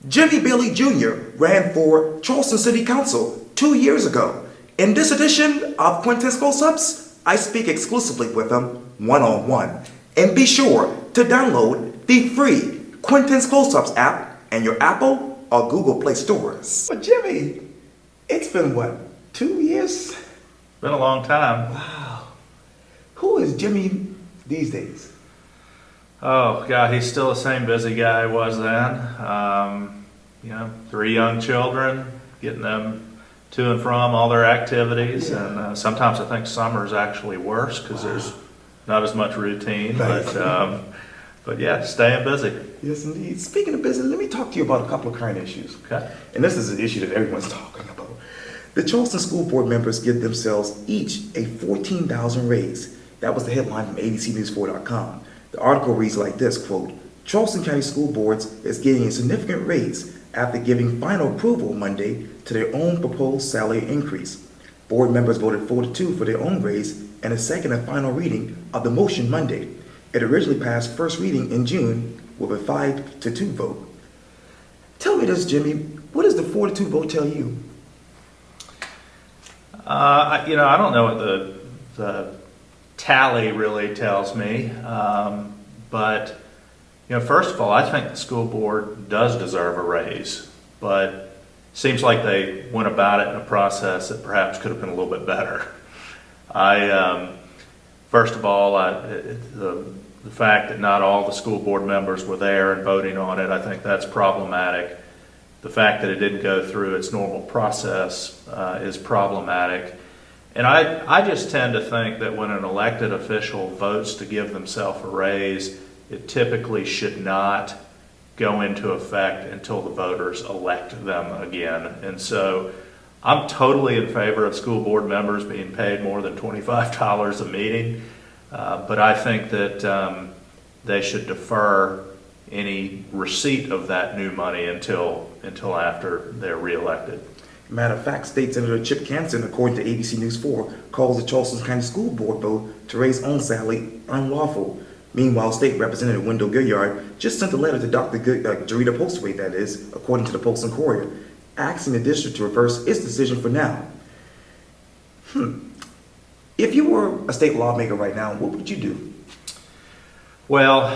Jimmy Bailey Jr. ran for Charleston City Council 2 years ago. In this edition of Quintin's Close-Ups, I speak exclusively with him one-on-one. And be sure to download the free Quintin's Close-Ups app in your Apple or Google Play stores. But Jimmy, it's been what, 2 years? Been a long time. Wow. Who is Jimmy these days? Oh God, he's still the same busy guy he was then. 3 young children, getting them to and from all their activities, and sometimes I think summer's actually worse because there's not as much routine. Nice. But yeah, staying busy. Yes, indeed. Speaking of business, let me talk to you about a couple of current issues. Okay. And this is an issue that everyone's talking about. The Charleston School Board members give themselves each a $14,000 raise. That was the headline from abcnews4.com. The article reads like this, quote, Charleston County School Boards is getting a significant raise after giving final approval Monday to their own proposed salary increase. Board members voted 4-2 for their own raise and a second and final reading of the motion Monday. It originally passed first reading in June with a 5-2 vote. Tell me this, Jimmy, what does the 4-2 vote tell you? I don't know what the tally really tells me, but first of all, I think the school board does deserve a raise, but it seems like they went about it in a process that perhaps could have been a little bit better. First of all, the fact that not all the school board members were there and voting on it, I think that's problematic. The fact that it didn't go through its normal process is problematic. And I just tend to think that when an elected official votes to give themselves a raise, it typically should not go into effect until the voters elect them again. And so I'm totally in favor of school board members being paid more than $25 a meeting, but I think that they should defer any receipt of that new money until after they're reelected. Matter of fact, State Senator Chip Quintin, according to ABC News 4, calls the Charleston County School Board vote to raise own salary unlawful. Meanwhile, State Representative Wendell Gilliard just sent a letter to Dr. Jarita Postway, that is, according to the Post and Courier, asking the district to reverse its decision for now. If you were a state lawmaker right now, what would you do? Well,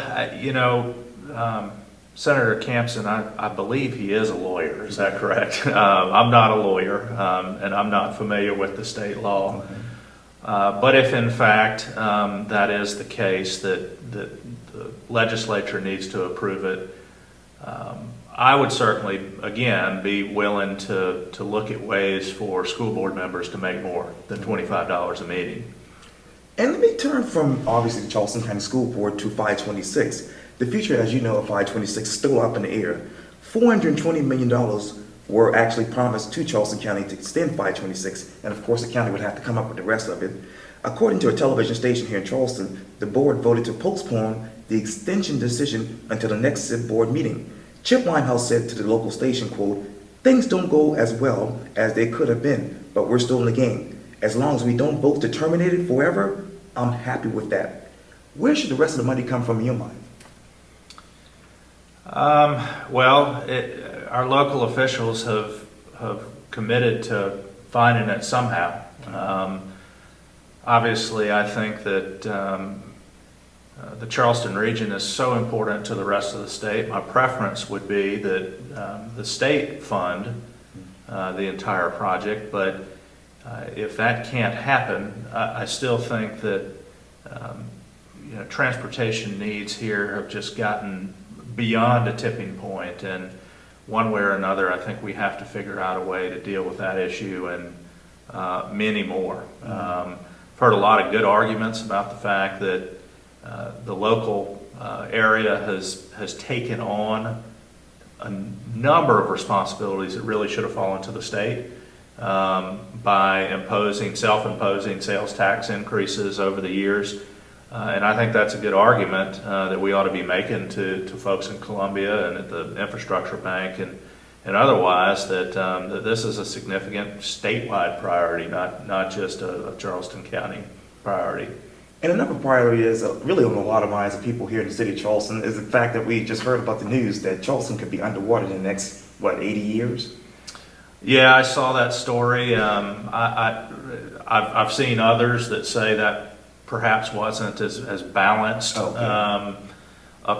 Senator Campson, I believe he is a lawyer. Is that correct? I'm not a lawyer, and I'm not familiar with the state law. Okay. But if in fact that is the case, that the legislature needs to approve it, I would certainly, again, be willing to look at ways for school board members to make more than $25 a meeting. And let me turn from, obviously, the Charleston County School Board to 526. The future, as you know, of 526 is still up in the air. $420 million were actually promised to Charleston County to extend 526, and of course the county would have to come up with the rest of it. According to a television station here in Charleston, the board voted to postpone the extension decision until the next SIB board meeting. Chip Winehouse said to the local station, quote, things don't go as well as they could have been, but we're still in the game. As long as we don't vote to terminate it forever, I'm happy with that. Where should the rest of the money come from in your mind? Our local officials have committed to finding it somehow. Obviously, I think that the Charleston region is so important to the rest of the state. My preference would be that the state fund the entire project, but if that can't happen, I still think that transportation needs here have just gotten beyond a tipping point, and one way or another, I think we have to figure out a way to deal with that issue and many more. I've heard a lot of good arguments about the fact that the local area has taken on a number of responsibilities that really should have fallen to the state by self-imposing sales tax increases over the years. And I think that's a good argument that we ought to be making to folks in Columbia and at the Infrastructure Bank and otherwise, that this is a significant statewide priority, not just a Charleston County priority. And another priority is really on a lot of minds of people here in the city of Charleston is the fact that we just heard about the news that Charleston could be underwater in the next, 80 years? Yeah, I saw that story. I've seen others that say that perhaps wasn't as balanced a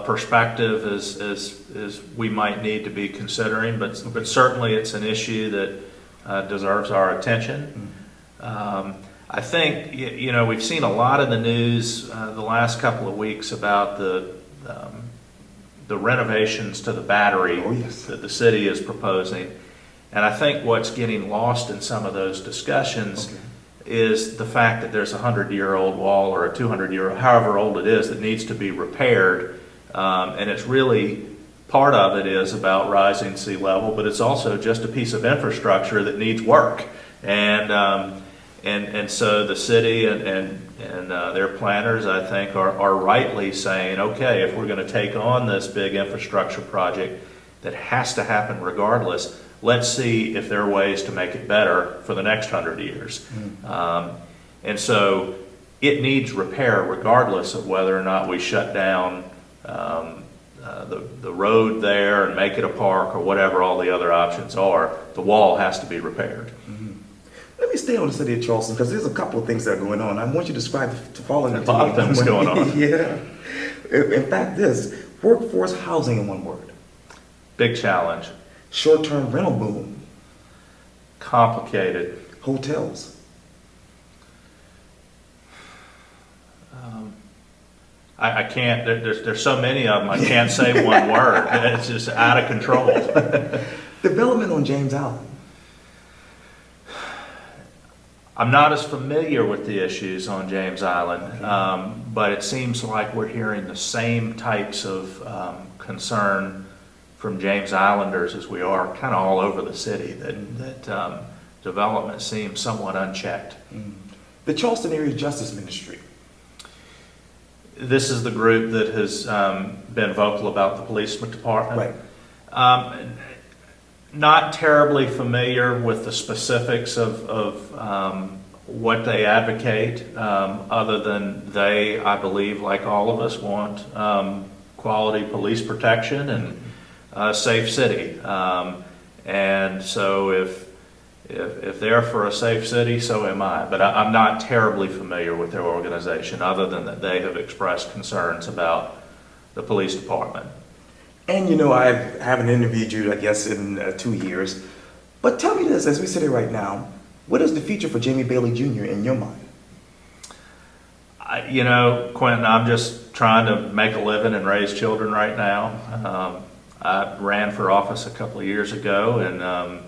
perspective as we might need to be considering, but certainly it's an issue that deserves our attention. I think, we've seen a lot in the news the last couple of weeks about the renovations to the battery that the city is proposing. And I think what's getting lost in some of those discussions is the fact that there's a 100-year-old wall or a 200-year-old, however old it is, that needs to be repaired. And it's really, part of it is about rising sea level, but it's also just a piece of infrastructure that needs work. And so the city and their planners, I think, are rightly saying, okay, if we're going to take on this big infrastructure project that has to happen regardless, let's see if there are ways to make it better for the next 100 years. And so it needs repair regardless of whether or not we shut down the road there and make it a park or whatever all the other options are. The wall has to be repaired. Let me stay on the city of Charleston because there's a couple of things that are going on. I want you to describe the following. A lot of things going on. Yeah. In fact, this workforce housing in one word. Big challenge. Short-term rental boom. Complicated. Hotels. I can't, there's so many of them, I can't say one word. It's just out of control. Development on James Island. I'm not as familiar with the issues on James Island, but it seems like we're hearing the same types of concern from James Islanders as we are kind of all over the city, that development seems somewhat unchecked. The Charleston Area Justice Ministry. This is the group that has been vocal about the police department. Right. Not terribly familiar with the specifics of what they advocate, other than they, I believe, like all of us, want quality police protection and a safe city. And so if they're for a safe city, so am I. But I'm not terribly familiar with their organization, other than that they have expressed concerns about the police department. And I haven't interviewed you, I guess, in 2 years. But tell me this, as we sit here right now, what is the future for Jamie Bailey Jr. in your mind? Quintin, I'm just trying to make a living and raise children right now. I ran for office a couple of years ago and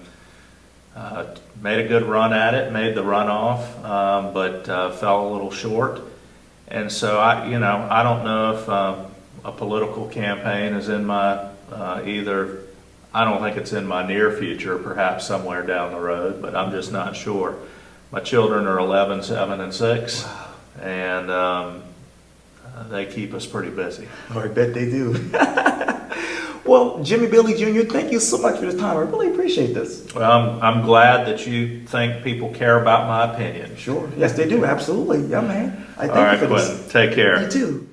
made a good run at it, made the runoff, but fell a little short. And so I don't know if a political campaign is in my either. I don't think it's in my near future, perhaps somewhere down the road, but I'm just not sure. My children are 11, 7, and 6, Wow. And they keep us pretty busy. Oh, I bet they do. Well, Jimmy Bailey Jr., thank you so much for this time. I really appreciate this. Well, I'm glad that you think people care about my opinion. Sure. Yes, they do. Absolutely. Yeah, man. I thank All right, you for Quintin. this. Take care. You too.